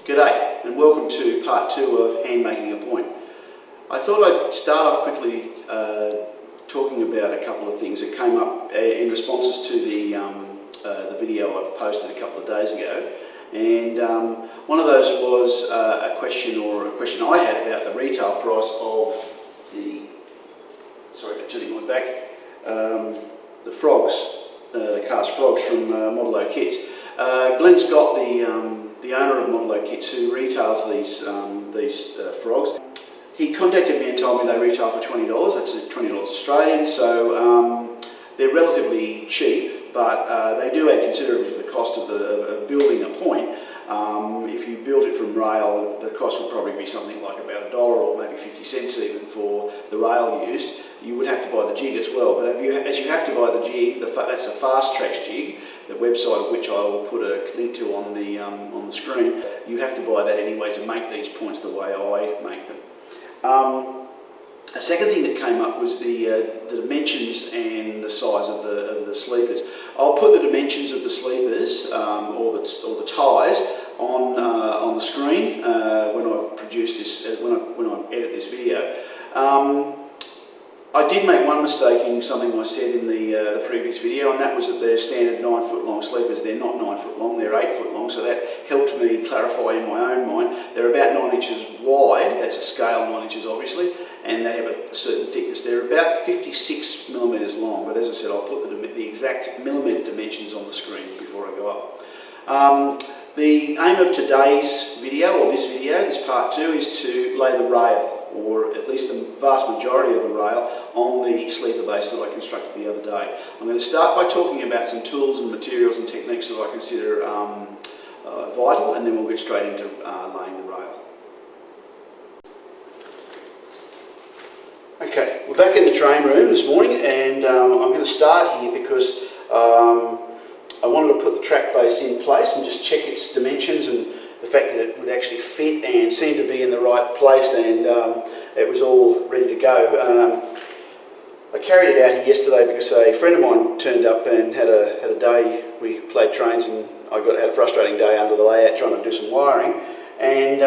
G'day and welcome to part 2 of Hand Making a Point. I thought I'd start off quickly talking about a couple of things that came up in responses to the video I posted a couple of days ago. And one of those was a question I had about the retail price of the, sorry for turning my back, the frogs, the cast frogs from Modelo Kits. Glenn Scott, the owner of Modelo Kits, who retails these frogs, he contacted me and told me they retail for $20. That's $20 Australian, so they're relatively cheap, but they do add considerably to the cost of building a point. If you build it from rail, the cost would probably be something like about $1 or maybe 50 cents even for the rail used. You would have to buy the jig as well, but as you have to buy the jig, that's a Fast Tracks jig, the website of which I will put a link to on the screen. You have to buy that anyway to make these points the way I make them. A second thing that came up was the dimensions and the size of the sleepers. I'll put the dimensions of the sleepers or the ties on the screen when I produce this, when I edit this video. I did make one mistake in something I said in the previous video, and that was that they're standard 9 foot long sleepers. They're not 9 foot long, they're 8 foot long, so that helped me clarify in my own mind. They're about 9 inches wide, that's a scale 9 inches obviously, and they have a certain thickness. They're about 56 millimetres long, but as I said, I'll put the exact millimetre dimensions on the screen before I go up. The aim of today's video, or this video, this part 2, is to lay the rail, or at least the vast majority of the rail, on the sleeper base that I constructed the other day. I'm going to start by talking about some tools and materials and techniques that I consider vital, and then we'll get straight into laying the rail. Okay, we're back in the train room this morning, and I'm going to start here because I wanted to put the track base in place and just check its dimensions and the fact that it would actually fit and seemed to be in the right place, and it was all ready to go. I carried it out here yesterday because a friend of mine turned up and had a day. We played trains and I had a frustrating day under the layout trying to do some wiring, and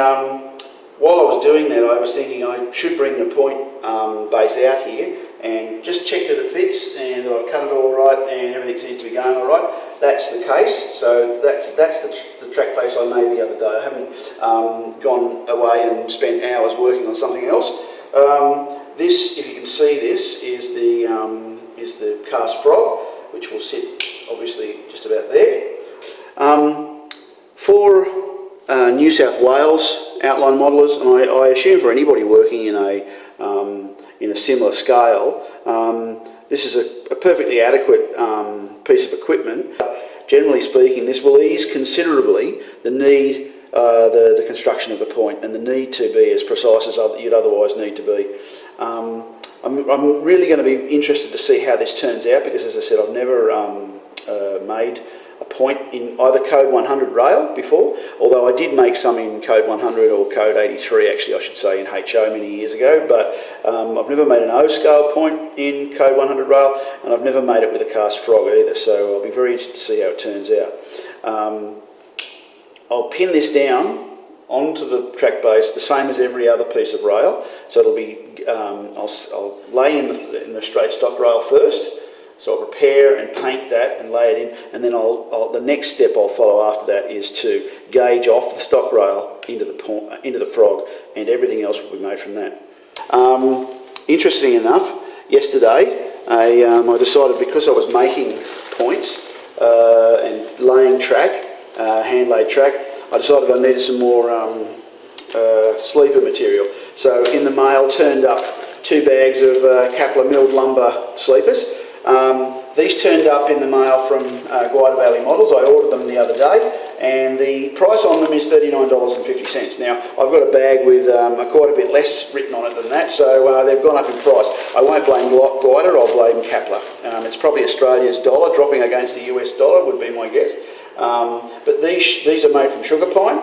while I was doing that I was thinking I should bring the point base out here and just check that it fits and that I've cut it all right and everything seems to be going all right. That's the case, so that's the track base I made the other day. I haven't gone away and spent hours working on something else. This, if you can see this, is the cast frog, which will sit obviously just about there. For New South Wales outline modelers, and I assume for anybody working in a similar scale, this is a perfectly adequate piece of equipment. Generally speaking, this will ease considerably the need, the construction of the point, and the need to be as precise as you'd otherwise need to be. I'm really going to be interested to see how this turns out because, as I said, I've never made a point in either Code 100 rail before, although I did make some in Code 100 or Code 83 actually I should say in HO many years ago, but I've never made an O-scale point in Code 100 rail, and I've never made it with a cast frog either, so I'll be very interested to see how it turns out. I'll pin this down onto the track base the same as every other piece of rail, so it'll be I'll lay in the straight stock rail first. So I'll prepare and paint that and lay it in, and then the next step I'll follow after that is to gauge off the stock rail into the frog, and everything else will be made from that. Interesting enough, yesterday I decided, because I was making points and laying track, hand-laid track, I decided I needed some more sleeper material. So in the mail turned up 2 bags of Kapler milled lumber sleepers. These turned up in the mail from Guida Valley Models. I ordered them the other day, and the price on them is $39.50. Now, I've got a bag with quite a bit less written on it than that, so they've gone up in price. I won't blame Guida, I'll blame Kapler. It's probably Australia's dollar dropping against the US dollar would be my guess. But these are made from sugar pine.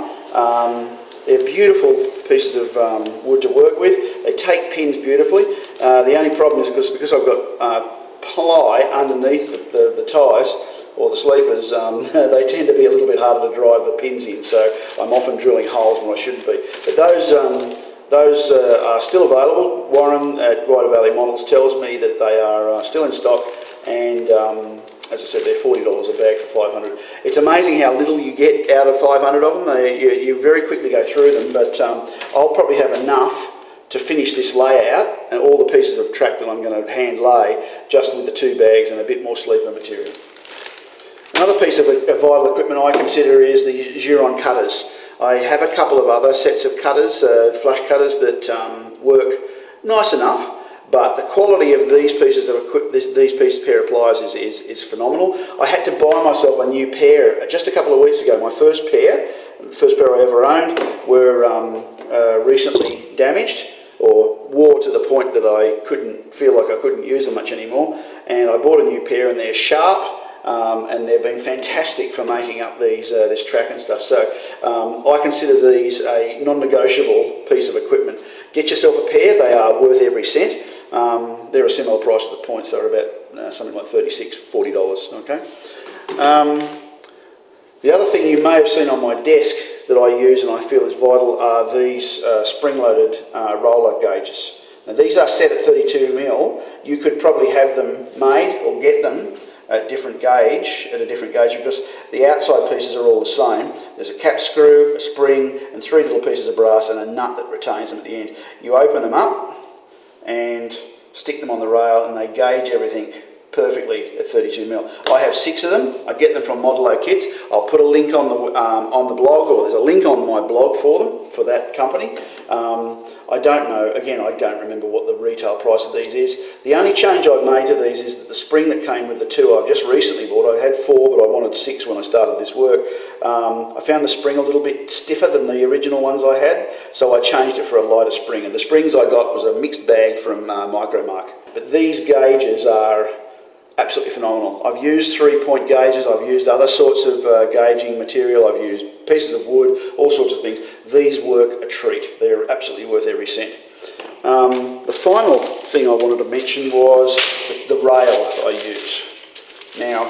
They're beautiful pieces of wood to work with. They take pins beautifully. The only problem is because I've got ply underneath the ties, or the sleepers, they tend to be a little bit harder to drive the pins in, so I'm often drilling holes when I shouldn't be. But those are still available. Warren at Ryder Valley Models tells me that they are still in stock, and as I said, they're $40 a bag for 500. It's amazing how little you get out of 500 of them. You very quickly go through them, but I'll probably have enough to finish this layout and all the pieces of track that I'm going to hand lay just with the 2 bags and a bit more sleeper material. Another piece of vital equipment I consider is the Giron cutters. I have a couple of other sets of cutters, flush cutters that work nice enough, but the quality of these pieces of pair of pliers is phenomenal. I had to buy myself a new pair just a couple of weeks ago. My first pair I ever owned, were recently damaged or wore to the point that I feel like I couldn't use them much anymore, and I bought a new pair, and they're sharp, and they've been fantastic for making up this track and stuff. So I consider these a non-negotiable piece of equipment. Get yourself a pair, they are worth every cent. They're a similar price to the points, they're about something like $36, $40, okay? The other thing you may have seen on my desk that I use and I feel is vital are these spring-loaded roller gauges. Now these are set at 32mm. You could probably have them made or get them at a different gauge because the outside pieces are all the same. There's a cap screw, a spring, and 3 little pieces of brass and a nut that retains them at the end. You open them up and stick them on the rail, and they gauge everything perfectly at 32mm. I have 6 of them. I get them from Modelo Kits. I'll put a link on the blog, or there's a link on my blog for them, for that company. I don't know, again, I don't remember what the retail price of these is. The only change I've made to these is that the spring that came with the 2 I've just recently bought, I had 4 but I wanted 6 when I started this work. I found the spring a little bit stiffer than the original ones I had, so I changed it for a lighter spring, and the springs I got was a mixed bag from Micromark. But these gauges are absolutely phenomenal. I've used 3-point gauges, I've used other sorts of gauging material, I've used pieces of wood, all sorts of things. These work a treat. They're absolutely worth every cent. The final thing I wanted to mention was the rail I use. Now,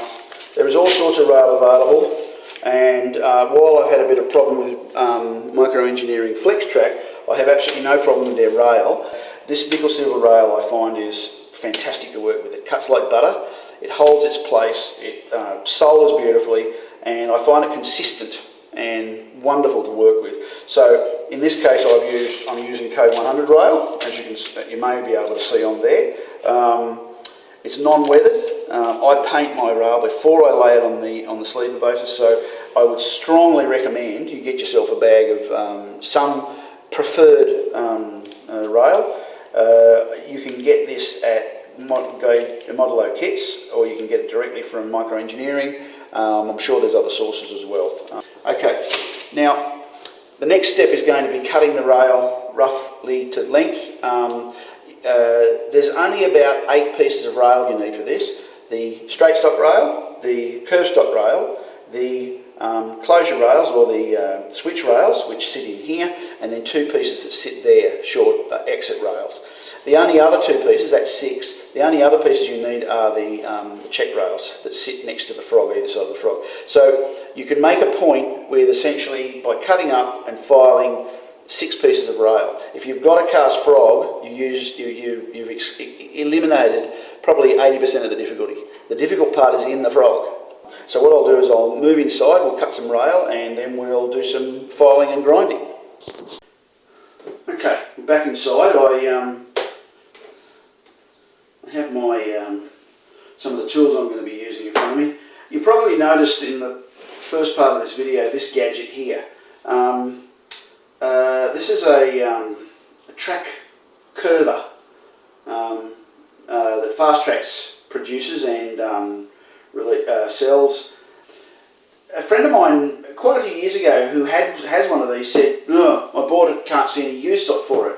there is all sorts of rail available, and while I've had a bit of problem with Micro Engineering FlexTrack, I have absolutely no problem with their rail. This nickel silver rail I find is fantastic to work with. It cuts like butter, it holds its place, it solders beautifully, and I find it consistent and wonderful to work with. So in this case I'm using K100 rail, as you may be able to see on there. It's non-weathered. I paint my rail before I lay it on the sleeper basis, so I would strongly recommend you get yourself a bag of some preferred rail. You can get this at Modelo Kits, or you can get it directly from Micro Engineering. I'm sure there's other sources as well. Okay, now the next step is going to be cutting the rail roughly to length. There's only about 8 pieces of rail you need for this. The straight stock rail, the curved stock rail, the closure rails or the switch rails, which sit in here, and then 2 pieces that sit there, short exit rails. The only other 2 pieces, that's 6, the only other pieces you need are the check rails that sit next to the frog, either side of the frog. So you can make a point with essentially, by cutting up and filing 6 pieces of rail. If you've got a cast frog, you've eliminated probably 80% of the difficulty. The difficult part is in the frog. So what I'll do is I'll move inside, we'll cut some rail, and then we'll do some filing and grinding. Okay, back inside, I have my some of the tools I'm going to be using in front of me. You probably noticed in the first part of this video this gadget here. This is a track curver that Fast Tracks produces and really sells. A friend of mine quite a few years ago who has one of these said, "No, I bought it, can't see any use for it."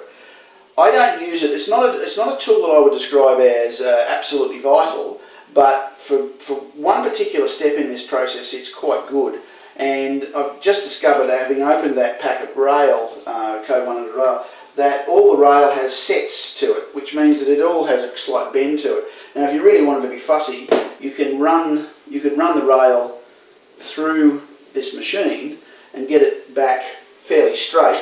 I don't use it. It's not a tool that I would describe as absolutely vital, but for one particular step in this process, it's quite good. And I've just discovered, having opened that pack of rail, K100 rail, that all the rail has sets to it, which means that it all has a slight bend to it. Now, if you really wanted to be fussy, you can run you could run the rail through this machine and get it back fairly straight.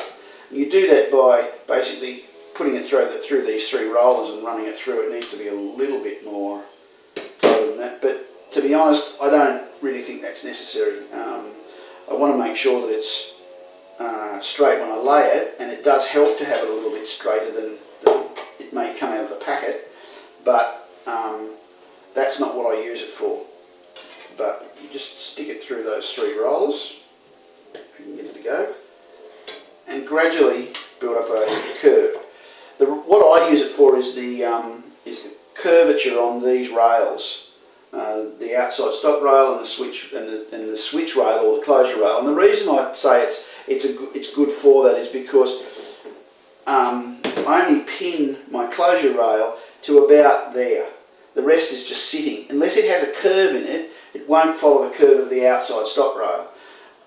And you do that by basically putting it through these three rollers and running it through. It needs to be a little bit more clever than that, but to be honest, I don't really think that's necessary. I want to make sure that it's straight when I lay it, and it does help to have it a little bit straighter than it may come out of the packet, but that's not what I use it for. But you just stick it through those three rollers, if you can get it to go, and gradually build up a curve. What I use it for is the curvature on these rails, the outside stop rail and the switch and the switch rail or the closure rail. And the reason I say it's good for that is because I only pin my closure rail to about there. The rest is just sitting. Unless it has a curve in it, it won't follow the curve of the outside stop rail.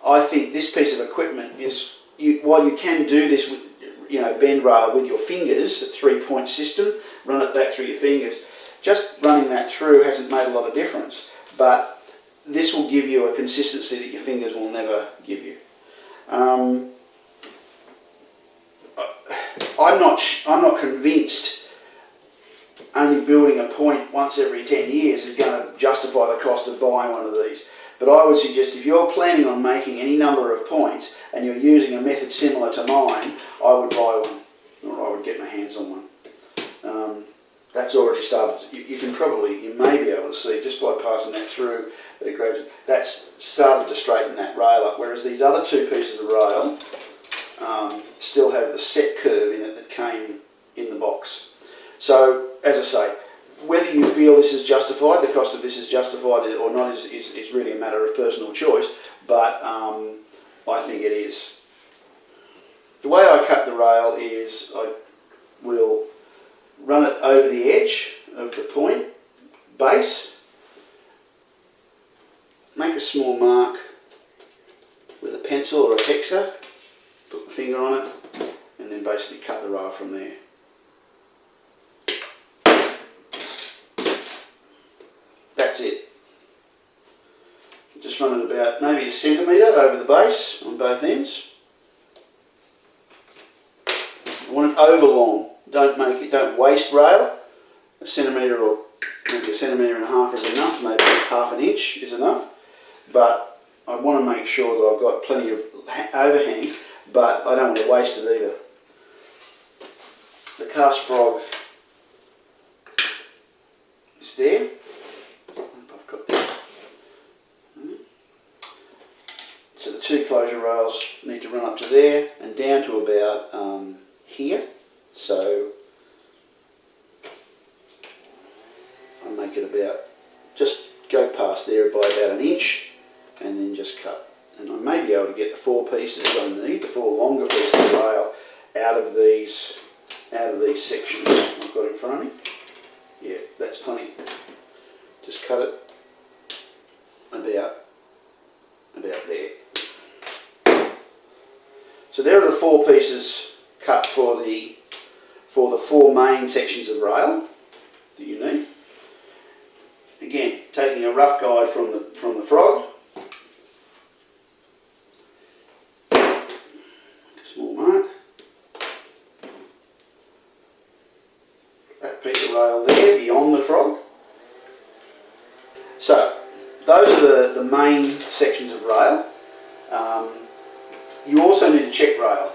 I think this piece of equipment is, while you can do this with, bend rail with your fingers, a 3-point system, run it back through your fingers, just running that through hasn't made a lot of difference. But this will give you a consistency that your fingers will never give you. I'm not convinced only building a point once every 10 years is going to justify the cost of buying one of these. But I would suggest if you're planning on making any number of points and you're using a method similar to mine, I would buy one, or I would get my hands on one. That's already started. You may be able to see just by passing that through that it grabs. That's started to straighten that rail up. Whereas these other two pieces of rail still have the set curve in it that came in the box. So, as I say, whether you feel this is justified, the cost of this is justified or not is really a matter of personal choice, but I think it is. The way I cut the rail is I will run it over the edge of the point, base, make a small mark with a pencil or a texter, put my finger on it, and then basically cut the rail from there. That's it. Just run it about maybe a centimetre over the base on both ends. You want it overlong. Don't waste rail. A centimetre or maybe a centimetre and a half is enough. Maybe half an inch is enough. But I want to make sure that I've got plenty of overhang, but I don't want to waste it either. The cast frog is there. I've got that. So the two closure rails need to run up to there and down to about here. So I make it about, just go past there by about an inch and then just cut. And I may be able to get the 4 pieces I need, the 4 longer pieces of rail out of these sections I've got in front of me. Yeah, that's plenty. Just cut it about there. So there are the 4 pieces cut for the 4 main sections of rail that you need. Again, taking a rough guide from the frog. Make a small mark. That piece of rail there beyond the frog. So those are the main sections of rail. You also need a check rail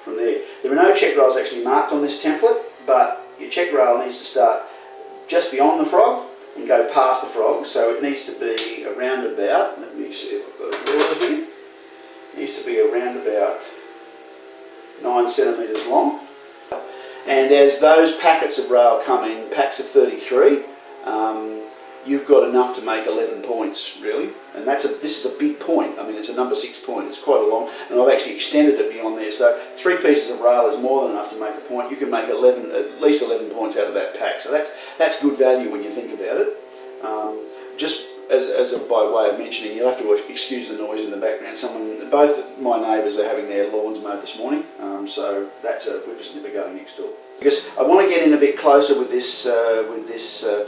from there. There are no check rails actually marked on this template, but your check rail needs to start just beyond the frog and go past the frog, so it needs to be around about, let me see if I've got a ruler here, it needs to be around about 9 centimetres long. And as those packets of rail come in packs of 33, you've got enough to make 11 points really, and this is a big point. I mean, it's a number 6 point, it's quite a long, and I've actually extended it beyond there, so 3 pieces of rail is more than enough to make a point. You can make at least 11 points out of that pack, so that's good value when you think about it. Just as a by way of mentioning, you'll have to excuse the noise in the background. Both my neighbours are having their lawns mowed this morning, so that's a whippersnipper going next door. Because I want to get in a bit closer with this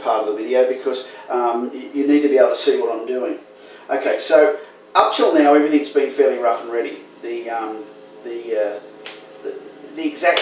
part of the video, because you need to be able to see what I'm doing. Okay, so up till now everything's been fairly rough and ready. The exact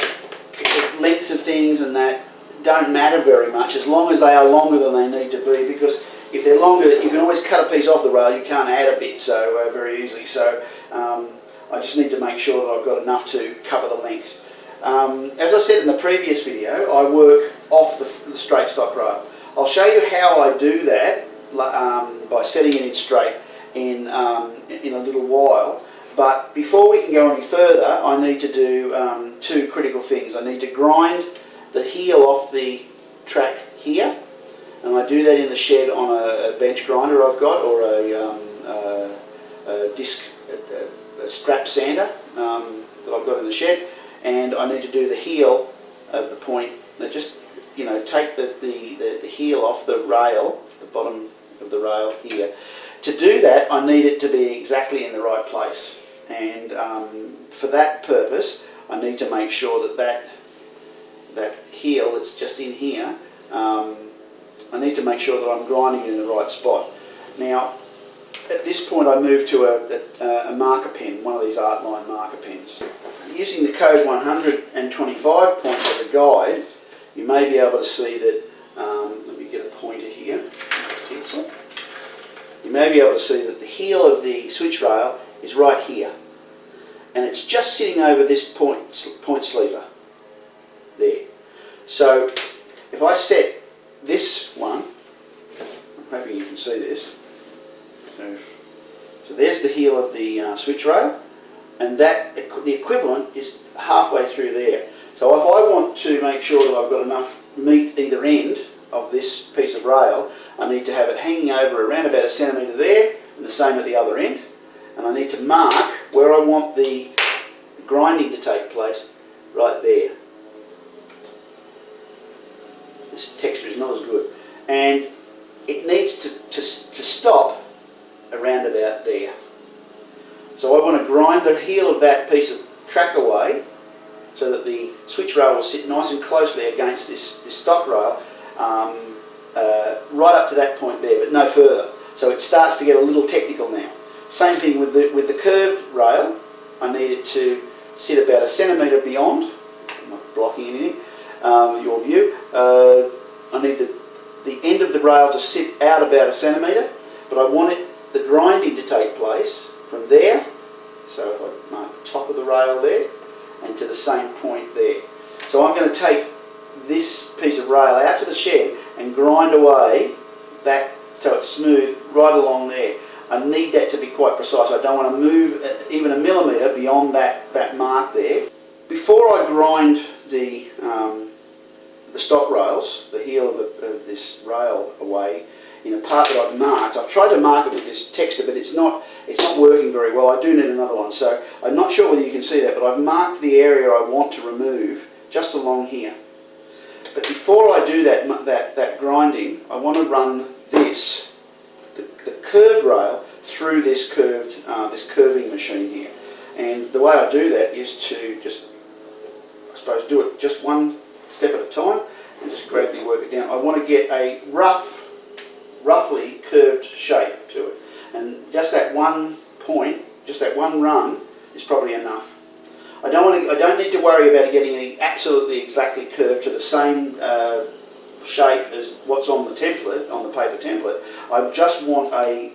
lengths of things and that don't matter very much as long as they are longer than they need to be, because if they're longer, you can always cut a piece off the rail. You can't add a bit so very easily. So I just need to make sure that I've got enough to cover the length. As I said in the previous video, I work off the straight stock rail. I'll show you how I do that by setting it in straight in a little while. But before we can go any further, I need to do two critical things. I need to grind the heel off the track here, and I do that in the shed on a bench grinder I've got, or a disc, a strap sander that I've got in the shed. And I need to do the heel of the point. Now just, take the heel off the rail, the bottom of the rail here. To do that, I need it to be exactly in the right place. And for that purpose, I need to make sure that heel that's just in here, I need to make sure that I'm grinding it in the right spot. Now, at this point I move to a marker pen, one of these Artline marker pens. Using the code 125 point as a guide, you may be able to see that, let me get a pointer here, a pencil. You may be able to see that the heel of the switch rail is right here. And it's just sitting over this point sleeper, there. So if I set this one, I'm hoping you can see this. So there's the heel of the switch rail, and the equivalent is halfway through there. So if I want to make sure that I've got enough meat either end of this piece of rail, I need to have it hanging over around about 1 centimetre there, and the same at the other end. And I need to mark where I want the grinding to take place, right there. This texture is not as good, and it needs to stop around about there. So I want to grind the heel of that piece of track away so that the switch rail will sit nice and closely against this stock rail, right up to that point there, but no further. So it starts to get a little technical now. Same thing with the curved rail. I need it to sit about 1 centimetre beyond. I'm not blocking anything, your view. I need the end of the rail to sit out about 1 centimetre, but I want the grinding to take place from there. So if I mark the top of the rail there, and to the same point there. So I'm going to take this piece of rail out to the shed and grind away that so it's smooth right along there. I need that to be quite precise. I don't want to move even 1 millimetre beyond that mark there. Before I grind the stock rails, the heel of this rail away in a part that I've marked, I've tried to mark it with this texture, but it's not working very well. I do need another one, so I'm not sure whether you can see that, but I've marked the area I want to remove just along here. But before I do that grinding, I want to run the curved rail through this curving machine here. And the way I do that is to just, I suppose, do it just one step at a time and just gradually work it down. I want to get a roughly curved shape to it. And just that one point, just that one run is probably enough. I don't need to worry about getting it absolutely exactly curved to the same shape as what's on the template, on the paper template. I just want a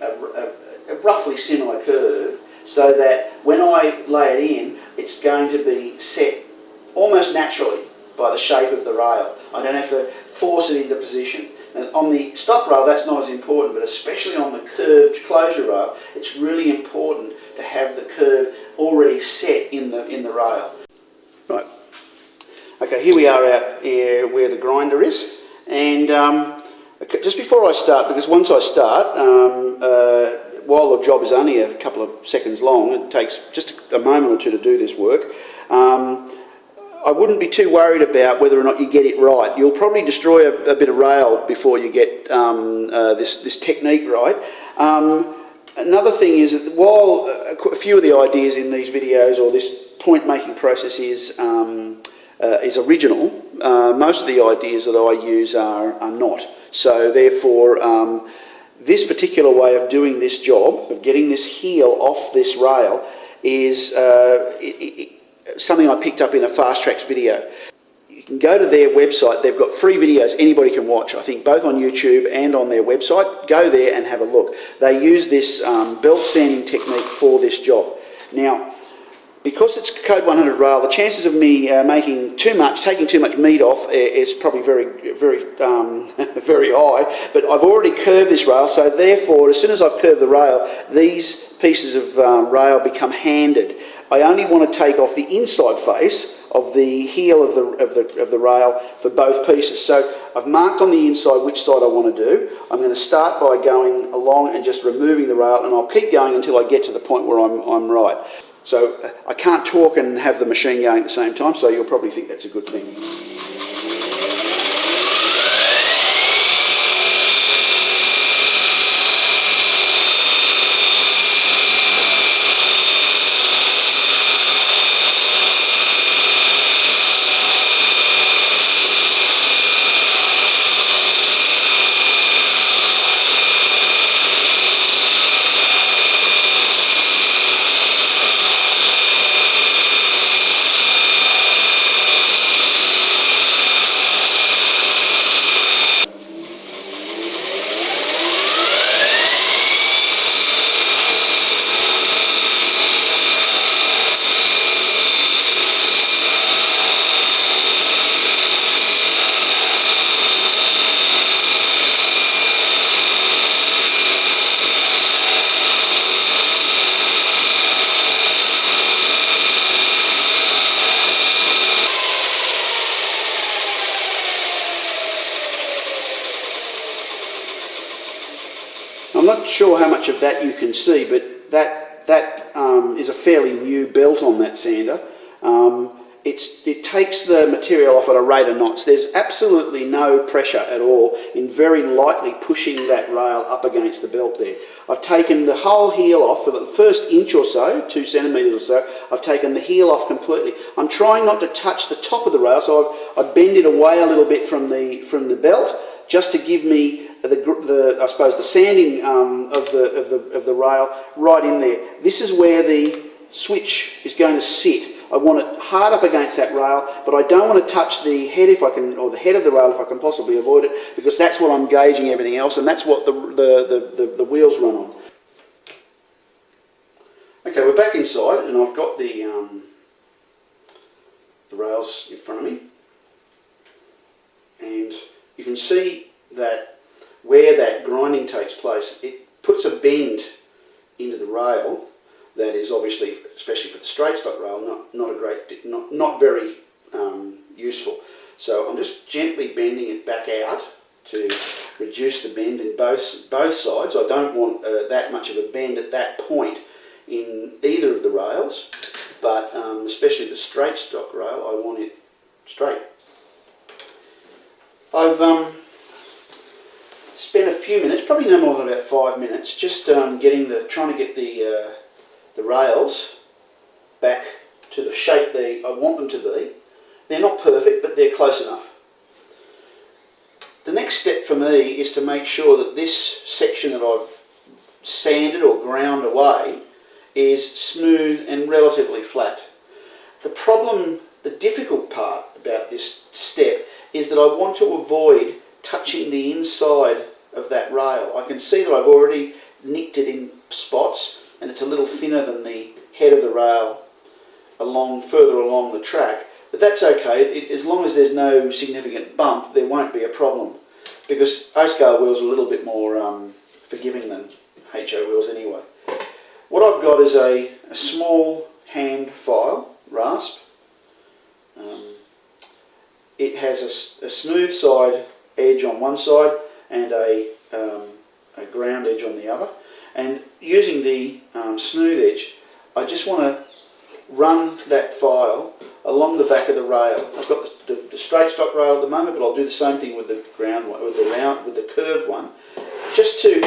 roughly similar curve so that when I lay it in, it's going to be set almost naturally by the shape of the rail. I don't have to force it into position. And on the stock rail, that's not as important, but especially on the curved closure rail, it's really important to have the curve already set in the rail. Right. Okay, here we are out here where the grinder is, and just before I start, because once I start, while the job is only a couple of seconds long, it takes just a moment or two to do this work. I wouldn't be too worried about whether or not you get it right. You'll probably destroy a bit of rail before you get this technique right. Another thing is that while a few of the ideas in these videos or this point making process is original, most of the ideas that I use are not. So therefore, this particular way of doing this job, of getting this heel off this rail, is something I picked up in a Fast Tracks video. You can go to their website. They've got free videos anybody can watch, I think, both on YouTube and on their website. Go there and have a look. They use this belt sanding technique for this job. Now, because it's Code 100 rail, the chances of me taking too much meat off is probably very high. But I've already curved this rail, so therefore, as soon as I've curved the rail, these pieces of rail become handed. I only want to take off the inside face of the heel of the rail for both pieces. So I've marked on the inside which side I want to do. I'm going to start by going along and just removing the rail, and I'll keep going until I get to the point where I'm right. So I can't talk and have the machine going at the same time, so you'll probably think that's a good thing. I'm not sure how much of that you can see, but that is a fairly new belt on that sander. It takes the material off at a rate of knots. There's absolutely no pressure at all in very lightly pushing that rail up against the belt there. I've taken the whole heel off for the first inch or so, 2 centimetres or so. I've taken the heel off completely. I'm trying not to touch the top of the rail, so I bend it away a little bit from the belt, just to give me I suppose the sanding of the rail right in there. This is where the switch is going to sit. I want it hard up against that rail, but I don't want to touch the head if I can, or the head of the rail if I can possibly avoid it, because that's what I'm gauging everything else, and that's what the wheels run on. Okay, we're back inside, and I've got the rails in front of me, and you can see that where that grinding takes place, it puts a bend into the rail that is obviously, especially for the straight stock rail, not very useful. So I'm just gently bending it back out to reduce the bend in both sides. I don't want that much of a bend at that point in either of the rails, but especially the straight stock rail, I want it straight. I've spent a few minutes, probably no more than about 5 minutes, just trying to get the rails back to the shape I want them to be. They're not perfect, but they're close enough. The next step for me is to make sure that this section that I've sanded or ground away is smooth and relatively flat. The difficult part about this step is that I want to avoid touching the inside of that rail. I can see that I've already nicked it in spots, and it's a little thinner than the head of the rail further along the track, but that's okay. As long as there's no significant bump, there won't be a problem, because O-scale wheels are a little bit more forgiving than HO wheels anyway. What I've got is a small hand file, rasp. It has a smooth side edge on one side and a ground edge on the other. And using the smooth edge, I just want to run that file along the back of the rail. I've got the straight stock rail at the moment, but I'll do the same thing with the ground one, with the curved one, just to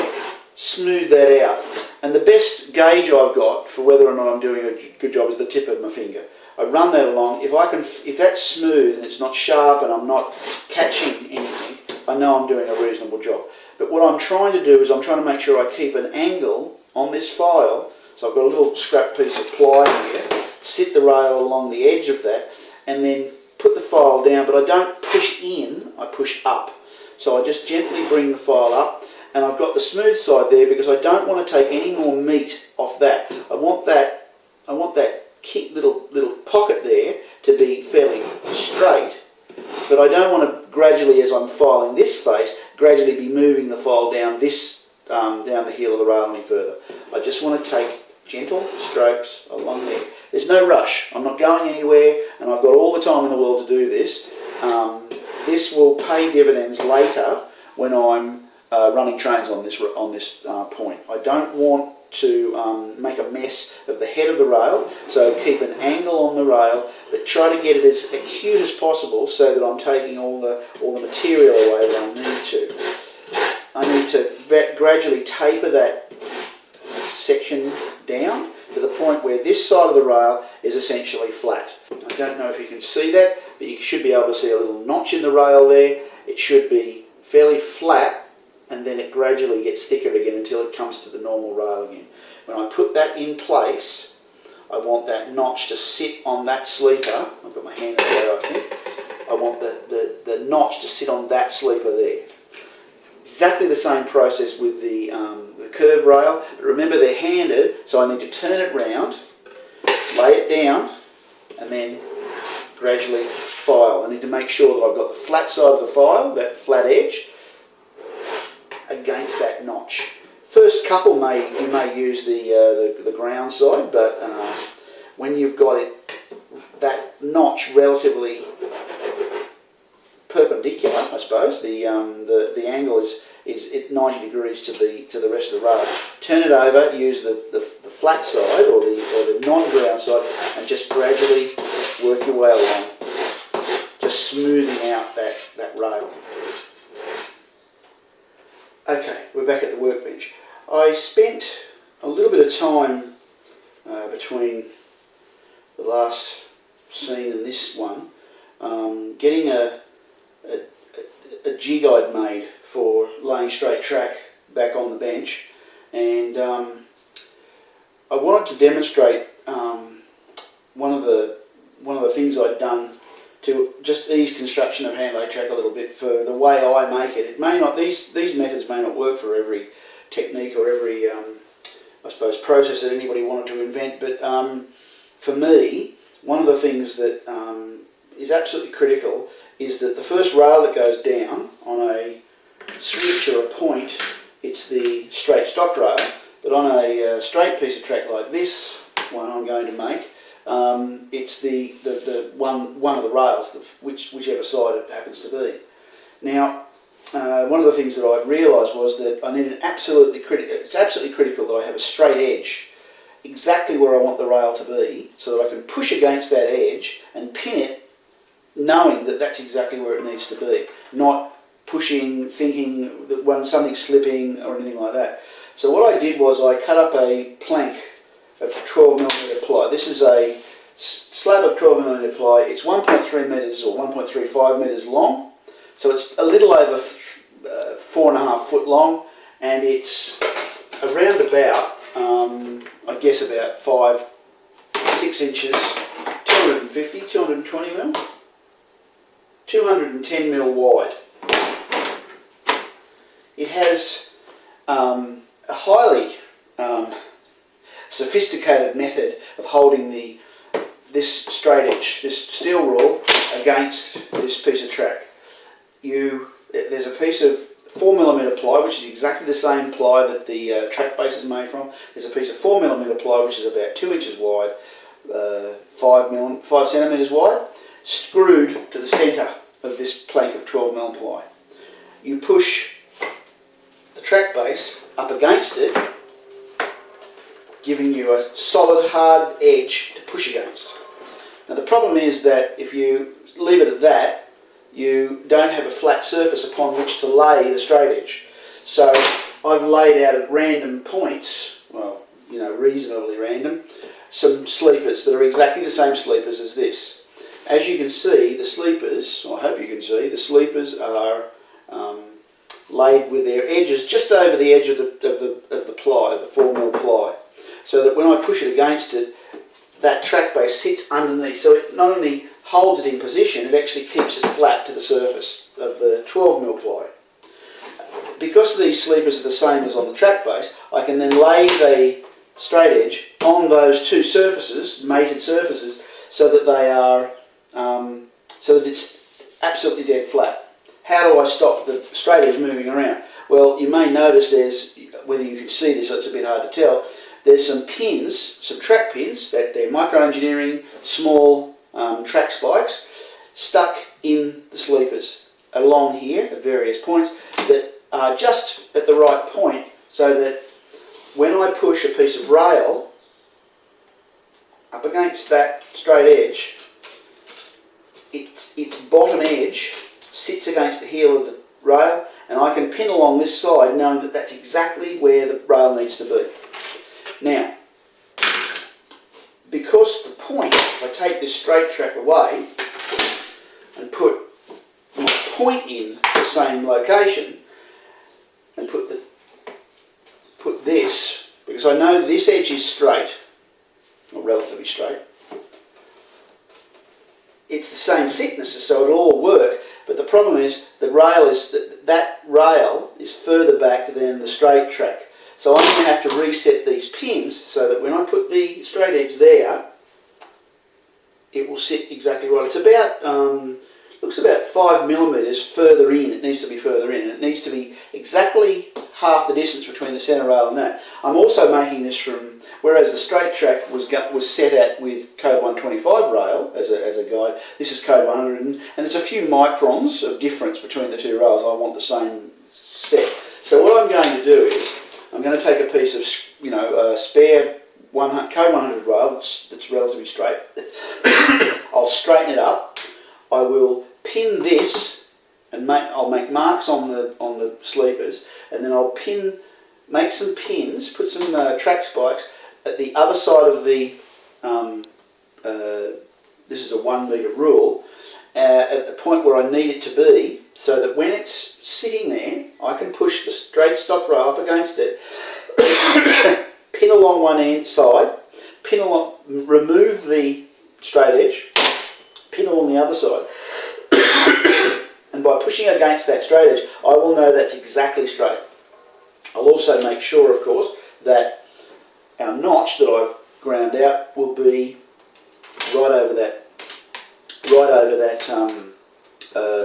smooth that out. And the best gauge I've got for whether or not I'm doing a good job is the tip of my finger. I run that along. If that's smooth and it's not sharp and I'm not catching anything, I know I'm doing a reasonable job. But what I'm trying to do is I'm trying to make sure I keep an angle on this file. So I've got a little scrap piece of ply here, sit the rail along the edge of that, and then put the file down, but I don't push in, I push up. So I just gently bring the file up, and I've got the smooth side there because I don't want to take any more meat off that. I want that little pocket there to be fairly straight, but I don't want to gradually, as I'm filing this face, gradually be moving the file down down the heel of the rail any further. I just want to take gentle strokes along there. There's no rush. I'm not going anywhere, and I've got all the time in the world to do this. This will pay dividends later when I'm running trains on this point. I don't want to make a mess of the head of the rail, so keep an angle on the rail, but try to get it as acute as possible so that I'm taking all the material away that I need to. I need to gradually taper that section down to the point where this side of the rail is essentially flat. I don't know if you can see that, but you should be able to see a little notch in the rail there. It should be fairly flat, and then it gradually gets thicker again until it comes to the normal rail again. When I put that in place, I want that notch to sit on that sleeper. I've got my hand there, I think. I want the notch to sit on that sleeper there. Exactly the same process with the curved rail, but remember they're handed, so I need to turn it round, lay it down, and then gradually file. I need to make sure that I've got the flat side of the file, that flat edge, against that notch. First couple you may use the ground side, but when you've got that notch relatively perpendicular, I suppose, the angle is at 90 degrees to the rest of the rail. Turn it over, use the flat side or the non-ground side, and just gradually work your way along, just smoothing out that rail. Okay, we're back at the workbench. I spent a little bit of time between the last scene and this one getting a jig I'd made for laying straight track back on the bench, and I wanted to demonstrate one of the things I'd done to just ease construction of hand lay track a little bit for the way I make it. It may not; these methods may not work for every technique or every I suppose process that anybody wanted to invent, but for me, one of the things that is absolutely critical is that the first rail that goes down on a switch or a point, it's the straight stock rail, but on a straight piece of track like this one I'm going to make, it's the one of the rails, whichever side it happens to be. Now, one of the things that I realised was that I need it's absolutely critical that I have a straight edge exactly where I want the rail to be, so that I can push against that edge and pin it, knowing that that's exactly where it needs to be, not pushing, thinking that when something's slipping or anything like that. So what I did was I cut up a plank of 12mm ply. This is a slab of 12mm ply. It's 1.3 metres or 1.35 metres long, so it's a little over 4.5 foot long, and it's around about, I guess about 5-6 inches, 250, 220 mil, 210 mil wide. It has a highly sophisticated method of holding this straight edge, this steel rule, against this piece of track. There's a piece of 4mm ply, which is exactly the same ply that the track base is made from. There's a piece of 4mm ply, which is about 2 inches wide, 5 centimetres wide, screwed to the centre of this plank of 12mm ply. You push the track base up against it, giving you a solid, hard edge to push against. Now the problem is that if you leave it at that, you don't have a flat surface upon which to lay the straight edge. So I've laid out at random points, well, you know, reasonably random, some sleepers that are exactly the same sleepers as this. As you can see, the sleepers, or I hope you can see, the sleepers are laid with their edges just over the edge of the ply, the 4mm ply, so that when I push it against it, that track base sits underneath. So it not only holds it in position, it actually keeps it flat to the surface of the 12mm ply. Because these sleepers are the same as on the track base, I can then lay the straight edge on those two surfaces, mated surfaces, so that they are, so that it's absolutely dead flat. How do I stop the straight edge moving around? Well, you may notice there's, whether you can see this, it's a bit hard to tell, there's some pins, some track pins, that they're micro-engineering, small track spikes, stuck in the sleepers along here at various points that are just at the right point, so that when I push a piece of rail up against that straight edge, its bottom edge sits against the heel of the rail, and I can pin along this side knowing that that's exactly where the rail needs to be. Now, because the point, if I take this straight track away and put my point in the same location, and put this, because I know this edge is straight, or relatively straight, it's the same thickness, so it'll all work. But the problem is the rail is that rail is further back than the straight track. So I'm going to have to reset these pins so that when I put the straight edge there, it will sit exactly right. It's about, looks about 5mm further in. It needs to be further in, and it needs to be exactly half the distance between the centre rail and that. I'm also making this from, whereas the straight track was set at with code 125 rail as a guide, this is code 100, and there's a few microns of difference between the two rails. I want the same set. So what I'm going to do is, I'm going to take a piece of, you know, spare code 100 rail that's relatively straight. I'll straighten it up. I will pin this, and I'll make marks on the sleepers, and then I'll make some pins, put some track spikes at the other side of the. This is a 1 metre rule at the point where I need it to be, so that when it's sitting there, I can push the straight stock rail up against it, pin along one end side, pin along, remove the straight edge, pin along the other side, and by pushing against that straight edge, I will know that's exactly straight. I'll also make sure, of course, that our notch that I've ground out will be right over that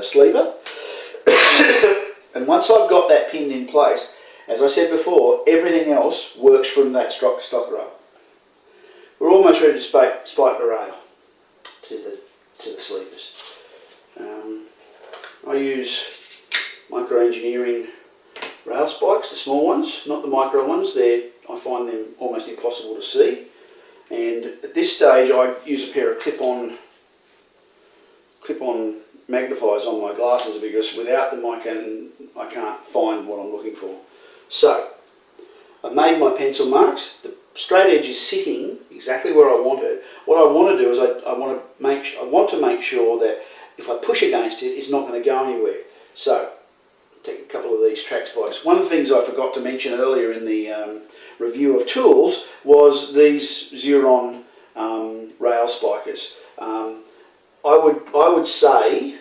sleeper. And once I've got that pinned in place, as I said before, everything else works from that stock rail. We're almost ready to spike the rail to the sleepers. I use micro-engineering rail spikes, the small ones, not the micro ones. I find them almost impossible to see. And at this stage, I use a pair of clip-on magnifiers on my glasses, because without them I can't find what I'm looking for. So I've made my pencil marks. The straight edge is sitting exactly where I want it. What I want to do is I want to make sure that if I push against it, it's not going to go anywhere. So take a couple of these track spikes. One of the things I forgot to mention earlier in the review of tools was these Xuron rail spikers. I would say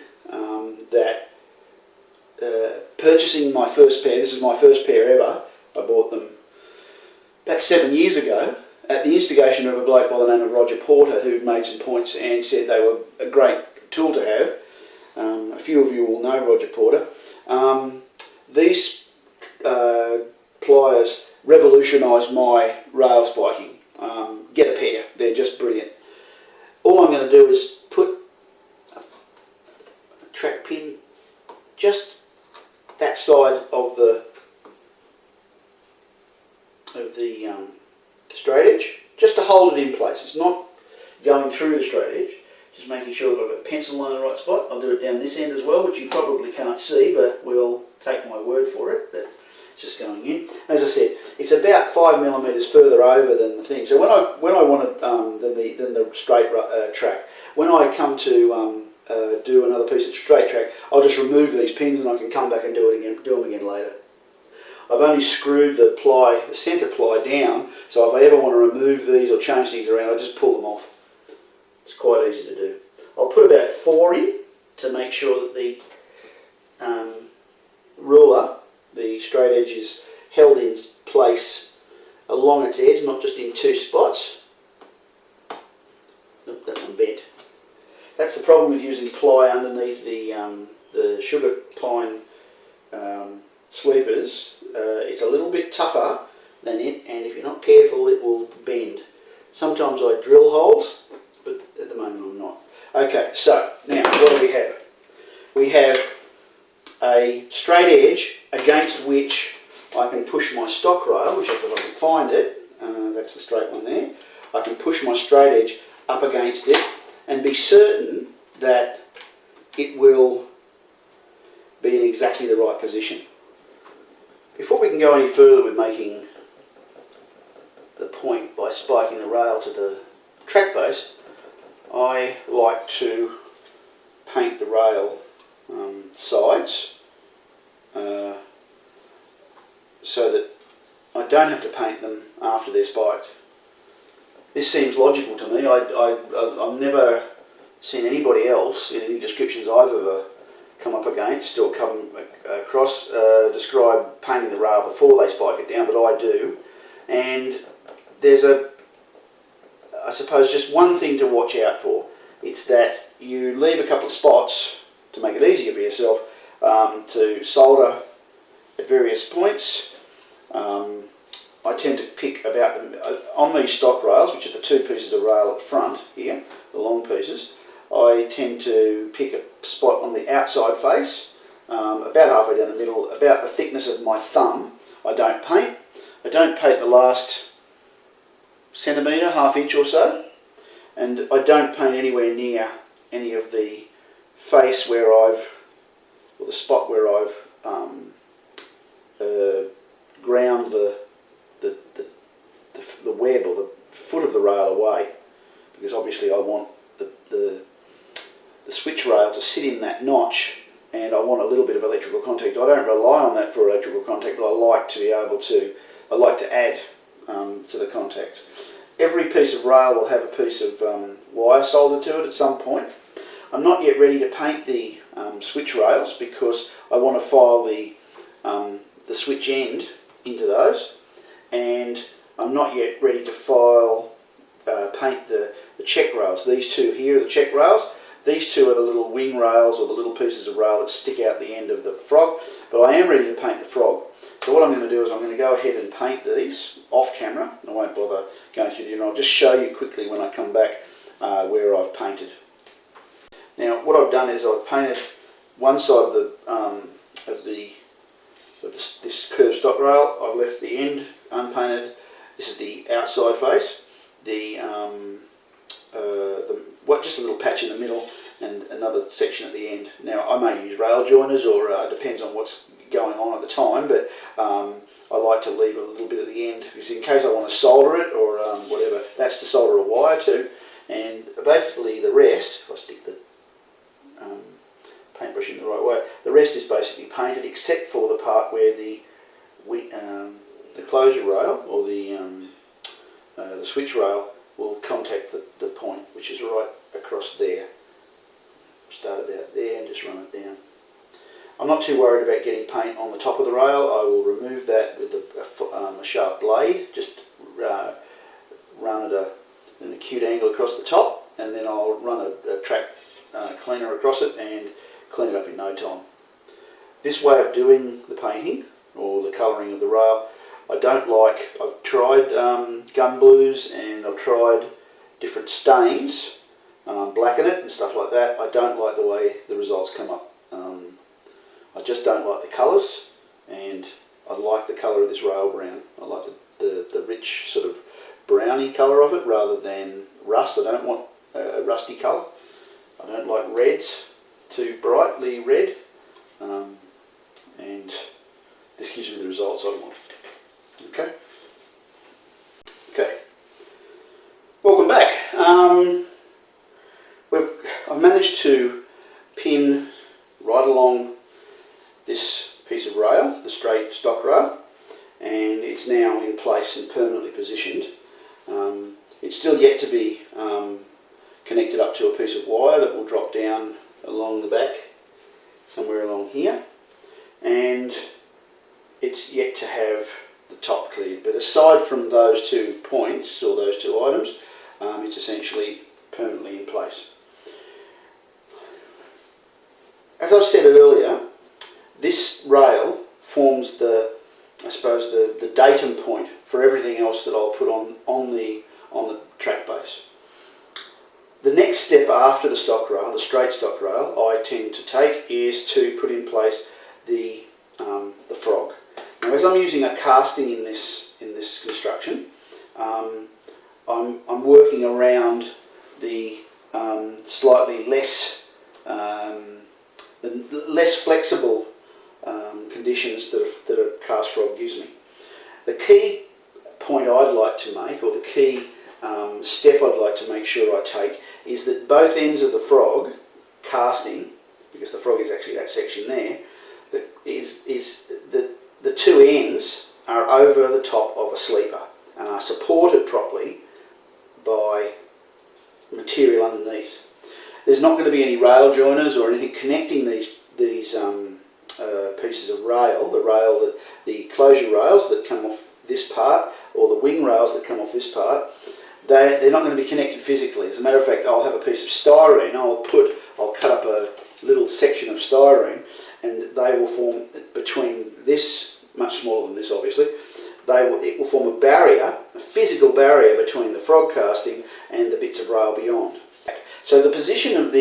that purchasing my first pair, this is my first pair ever, I bought them about 7 years ago at the instigation of a bloke by the name of Roger Porter, who made some points and said they were a great tool to have. A few of you will know Roger Porter. These pliers revolutionised my rail spiking. Get a pair, they're just brilliant. All I'm going to do is put a track pin just that side of the straight edge, just to hold it in place. It's not going through the straight edge, just making sure I've got the pencil line in the right spot. I'll do it down this end as well, which you probably can't see, but we'll take my word for it that it's just going in. As I said, it's about 5mm further over than the thing. So when I want it than the straight track. When I come to do another piece of straight track, I'll just remove these pins and I can come back and do them again later. I've only screwed the centre ply down, so if I ever want to remove these or change things around, I just pull them off. It's quite easy to do. I'll put about 4 in to make sure that the ruler, the straight edge, is held in place along its edge, not just in 2 spots. Nope, that one bent. That's the problem with using ply underneath the sugar pine sleepers. It's a little bit tougher than it, and if you're not careful it will bend. Sometimes I drill holes, but at the moment I'm not. Okay, so now what do we have? We have a straight edge against which I can push my stock rail, which if I can find it, that's the straight one there, I can push my straight edge up against it and be certain that it will be in exactly the right position. Before we can go any further with making the point by spiking the rail to the track base, I like to paint the rail sides so that I don't have to paint them after they're spiked. This seems logical to me. I've never seen anybody else in any descriptions I've ever come up against or come across describe painting the rail before they spike it down, but I do. And there's I suppose just one thing to watch out for. It's that you leave a couple of spots to make it easier for yourself to solder at various points. I tend to pick about them on these stock rails, which are the 2 pieces of rail at the front here, the long pieces. I tend to pick a spot on the outside face, about halfway down the middle, about the thickness of my thumb. I don't paint. I don't paint the last centimetre, ½ inch or so, and I don't paint anywhere near any of the face where or the spot where I've ground the web or the foot of the rail away, because obviously I want the switch rail to sit in that notch, and I want a little bit of electrical contact. I don't rely on that for electrical contact, but I like to be able to, I like to add to the contact. Every piece of rail will have a piece of wire soldered to it at some point. I'm not yet ready to paint the switch rails because I want to file the switch end into those, and I'm not yet ready to paint the check rails. These 2 here are the check rails. These 2 are the little wing rails or the little pieces of rail that stick out the end of the frog, but I am ready to paint the frog. So what I'm going to do is I'm going to go ahead and paint these off camera. I won't bother going through and I'll just show you quickly when I come back where I've painted. Now what I've done is I've painted one side of this curved stock rail. I've left the end unpainted. This is the outside face. Just a little patch in the middle and another section at the end. Now I may use rail joiners, or depends on what's going on at the time, but I like to leave a little bit at the end because in case I want to solder it or whatever, that's to solder a wire to. And basically the rest, if I stick the paintbrush in the right way, the rest is basically painted except for the part where the closure rail or the switch rail will contact the point, which is right across there. Start about there and just run it down. I'm not too worried about getting paint on the top of the rail. I will remove that with a sharp blade, just run at an acute angle across the top, and then I'll run a track cleaner across it and clean it up in no time. This way of doing the painting or the colouring of the rail I don't like. I've tried gun blues and I've tried different stains, blacken it and stuff like that. I don't like the way the results come up. I just don't like the colours, and I like the colour of this rail brown. I like the rich sort of browny colour of it rather than rust. I don't want a rusty colour. I don't like reds, too brightly red, and this gives me the results I want. Okay. Okay. Welcome back. I've managed to pin right along this piece of rail, the straight stock rail, and it's now in place and permanently positioned. It's still yet to be connected up to a piece of wire that will drop down along the back, somewhere along here, and it's yet to have the top cleared. But aside from those 2 points, or those 2 items, it's essentially permanently in place. As I've said earlier, this rail forms the datum point for everything else that I'll put on the track base. The next step after the stock rail, the straight stock rail, I tend to take is to put in place the frog. Now, as I'm using a casting in this construction, I'm working around the slightly less flexible conditions that a cast frog gives me. The key point I'd like to make, or the key step I'd like to make sure I take, is that both ends of the frog casting, because the frog is actually that section there, the 2 ends are over the top of a sleeper and are supported properly by material underneath. There's not going to be any rail joiners or anything connecting these pieces of rail, the closure rails that come off this part, or the wing rails that come off this part. They're not going to be connected physically. As a matter of fact, I'll have a piece of styrene. I'll cut up a little section of styrene, and they will form between this, much smaller than this obviously, it will form a barrier, a physical barrier between the frog casting and the bits of rail beyond. So the position of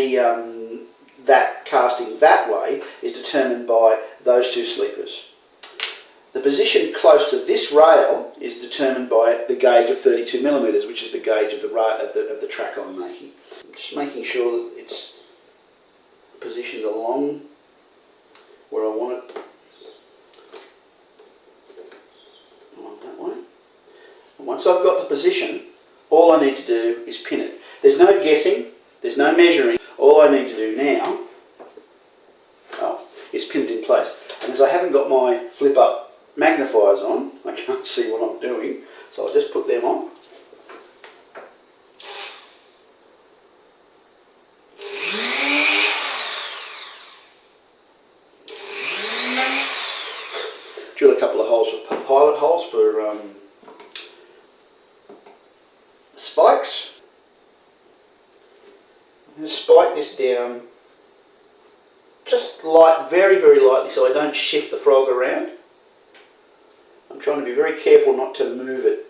that casting that way is determined by those 2 sleepers. The position close to this rail is determined by the gauge of 32mm, which is the gauge of the track I'm making. I'm just making sure that it's positioned along where I want it, along that way. And once I've got the position, all I need to do is pin it. There's no guessing, there's no measuring. All I need to do now is pin it in place. And as I haven't got my flip up magnifiers on, I can't see what I'm doing, so I'll just put them on. Drill a couple of holes for pilot holes for spikes. I'm going to spike this down just very, very lightly so I don't shift the frog around. I'm trying to be very careful not to move it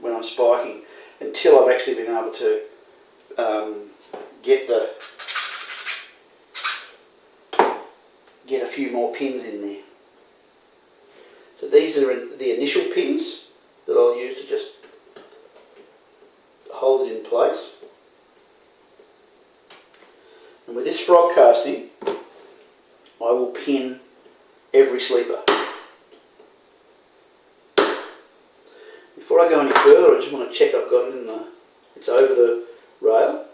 when I'm spiking until I've actually been able to get a few more pins in there. So these are the initial pins that I'll use to just hold it in place. And with this frog casting, I will pin every sleeper. Before I go any further, I just want to check I've got it it's over the rail.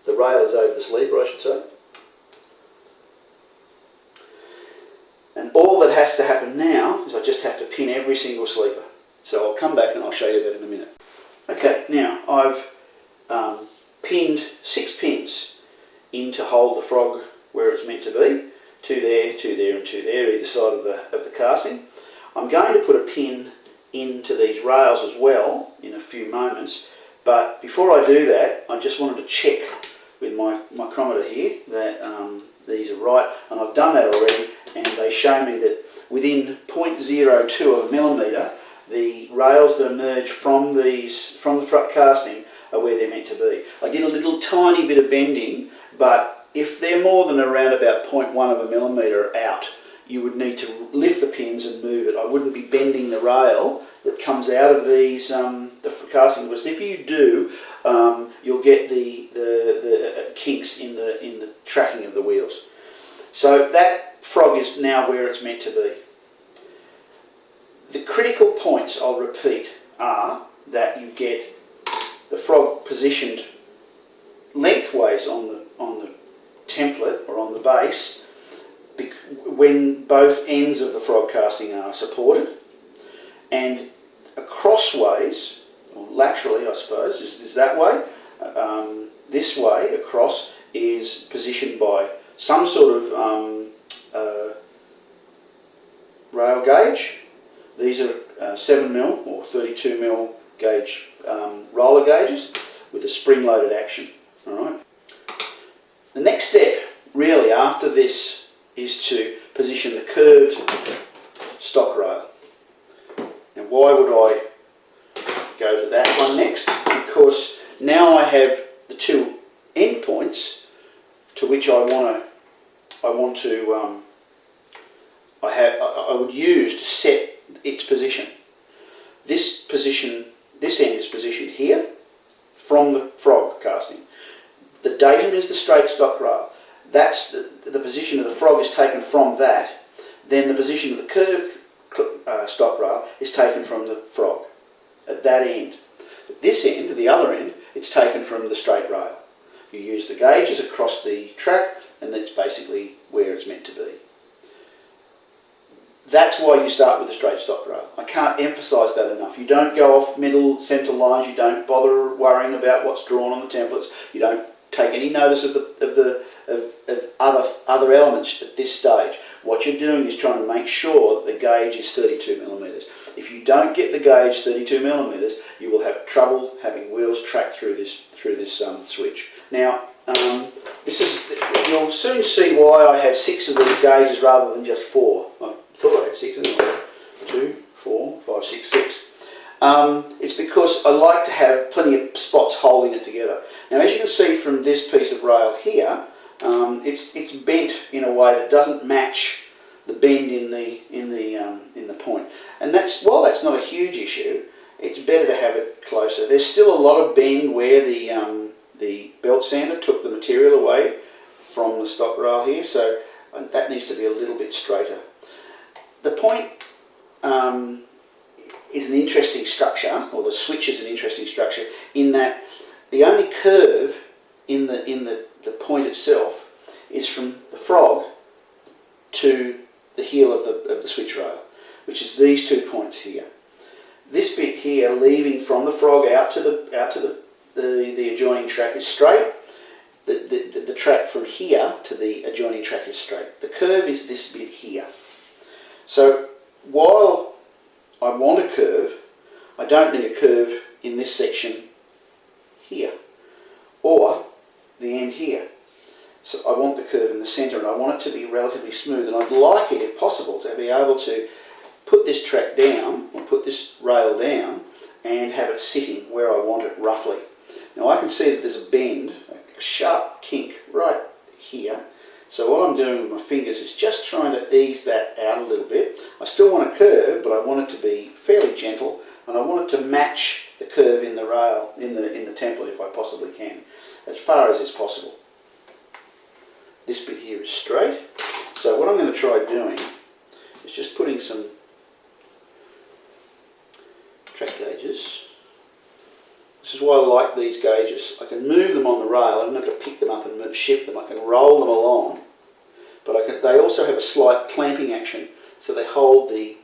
The rail is over the sleeper, I should say. And all that has to happen now is I just have to pin every single sleeper. So I'll come back and I'll show you that in a minute. Okay, now I've pinned 6 pins in to hold the frog where it's meant to be. 2 there, 2 there and 2 there, either side of the casting. I'm going to put a pin into these rails as well in a few moments, but before I do that, I just wanted to check with my micrometer here that these are right, and I've done that already, and they show me that within 0.02 of a millimetre, the rails that emerge from the front casting are where they're meant to be. I did a little tiny bit of bending, but if they're more than around about 0.1 of a millimetre out, you would need to lift the pins and move it. I wouldn't be bending the rail that comes out of these, the casting wheels. If you do, you'll get the kinks in the tracking of the wheels. So that frog is now where it's meant to be. The critical points, I'll repeat, are that you get the frog positioned lengthways on the template or on the base when both ends of the frog casting are supported, and crossways, or laterally I suppose, is that way. This way across is positioned by some sort of rail gauge. These are 7mm or 32mm gauge roller gauges with a spring-loaded action. All right. The next step, really, after this, is to position the curved stock rail. Now, why would I go to that one next? Because now I have the two endpoints to which I would use to set its position. This end is positioned here from the frog casting. The datum is the straight stock rail. That's the position of the frog is taken from that. Then the position of the curved stock rail is taken from the frog at that end. At this end, the other end, it's taken from the straight rail. You use the gauges across the track, and that's basically where it's meant to be. That's why you start with the straight stock rail. I can't emphasise that enough. You don't go off middle centre lines. You don't bother worrying about what's drawn on the templates. You don't take any notice of other elements at this stage. What you're doing is trying to make sure that the gauge is 32mm. If you don't get the gauge 32mm, you will have trouble having wheels track through this switch. Now, you'll soon see why I have 6 of these gauges rather than just 4. I thought I had 6, and 2, 4, 5, 6, 6. It's because I like to have plenty of spots holding it together. Now, as you can see from this piece of rail here, it's bent in a way that doesn't match the bend in the point. And while that's not a huge issue, it's better to have it closer. There's still a lot of bend where the belt sander took the material away from the stock rail here, so that needs to be a little bit straighter. The point is an interesting structure, or the switch is an interesting structure, in that the only curve in the point itself is from the frog to the heel of the switch rail, which is these 2 points here. This bit here, leaving from the frog out to the adjoining track, is straight. The track from here to the adjoining track is straight. The curve is this bit here. So while I want a curve, I don't need a curve in this section here or the end here. So I want the curve in the centre, and I want it to be relatively smooth, and I'd like it, if possible, to be able to put this track down, or put this rail down, and have it sitting where I want it roughly. Now I can see that there's a bend, a sharp kink right here. So what I'm doing with my fingers is just trying to ease that out a little bit. I still want a curve, but I want it to be fairly gentle, and I want it to match the curve in the rail, in the template, if I possibly can, as far as is possible. This bit here is straight. So what I'm going to try doing is just putting some track gauges. This is why I like these gauges. I can move them on the rail. I don't have to pick them up and shift them. I can roll them along, but they also have a slight clamping action, so they hold the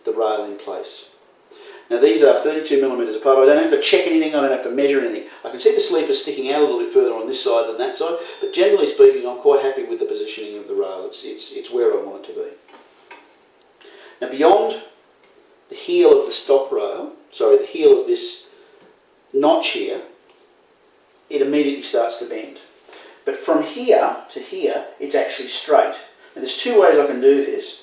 rail in place. Now these are 32mm apart. I don't have to check anything. I don't have to measure anything. I can see the sleepers sticking out a little bit further on this side than that side, but generally speaking, I'm quite happy with the positioning of the rail. It's where I want it to be. Now beyond the heel of the stock rail, the heel of this notch here, it immediately starts to bend. But from here to here, it's actually straight. Now there's 2 ways I can do this,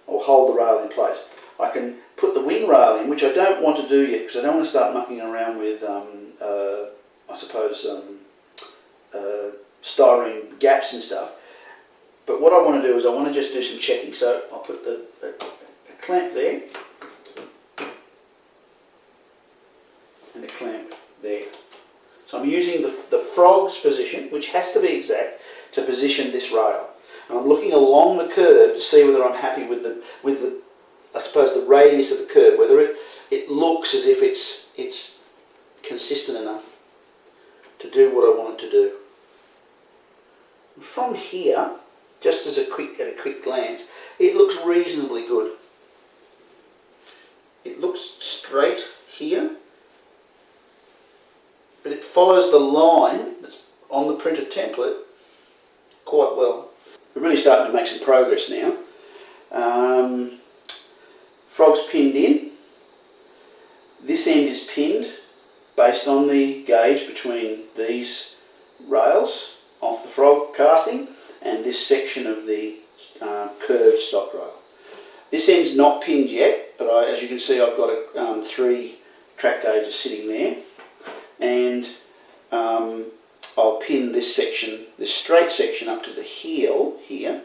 or hold the rail in place. I can put the wing rail in, which I don't want to do yet, because I don't want to start mucking around with, styrene gaps and stuff. But what I want to do is I want to just do some checking. So I'll put a clamp there, and a frog's position, which has to be exact, to position this rail. And I'm looking along the curve to see whether I'm happy with the I suppose the radius of the curve, whether it looks as if it's consistent enough to do what I want it to do. From here, just as at a quick glance, it looks reasonably good. It looks straight here, but it follows the line that's on the printed template quite well. We're really starting to make some progress now. Frog's pinned in. This end is pinned based on the gauge between these rails off the frog casting and this section of the curved stock rail. This end's not pinned yet, but as you can see, I've got 3 track gauges sitting there, and I'll pin this section, this straight section, up to the heel here.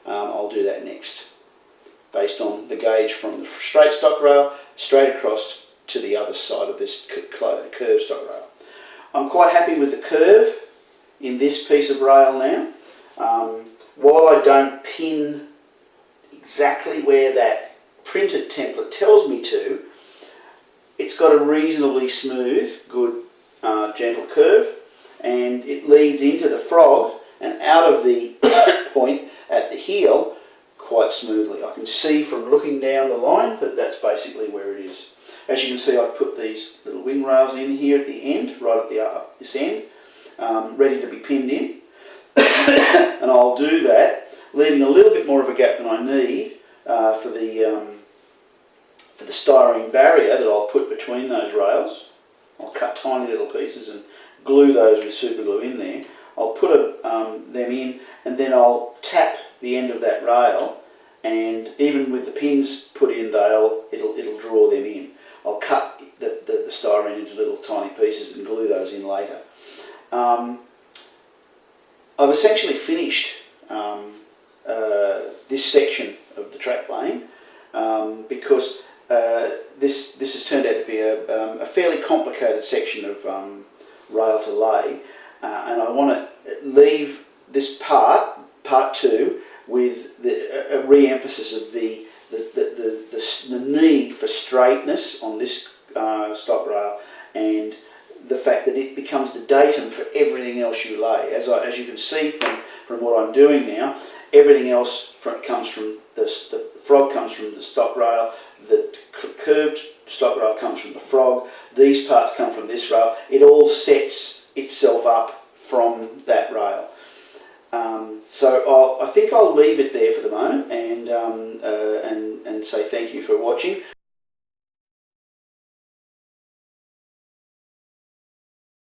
I'll do that next, based on the gauge from the straight stock rail straight across to the other side of this curved stock rail. I'm quite happy with the curve in this piece of rail now. While I don't pin exactly where that printed template tells me to, it's got a reasonably smooth, good, gentle curve, and it leads into the frog and out of the point at the heel quite smoothly. I can see from looking down the line that that's basically where it is. As you can see, I've put these little wing rails in here at the end, right at this end, ready to be pinned in. And I'll do that, leaving a little bit more of a gap than I need for the styrene barrier that I'll put between those rails. I'll cut tiny little pieces and glue those with super glue in there. I'll put them in, and then I'll tap the end of that rail, and even with the pins put in, it'll draw them in. I'll cut the styrene into little tiny pieces and glue those in later. I've essentially finished this section of the track lane because this has turned out to be a fairly complicated section of rail to lay, and I want to leave this part 2, with a re-emphasis of the need for straightness on this stock rail, and the fact that it becomes the datum for everything else you lay. As you can see from what I'm doing now, everything else comes from the frog comes from the stock rail, the curved stock rail comes from the frog, these parts come from this rail. It all sets itself up from that rail. So I think I'll leave it there for the moment and say thank you for watching.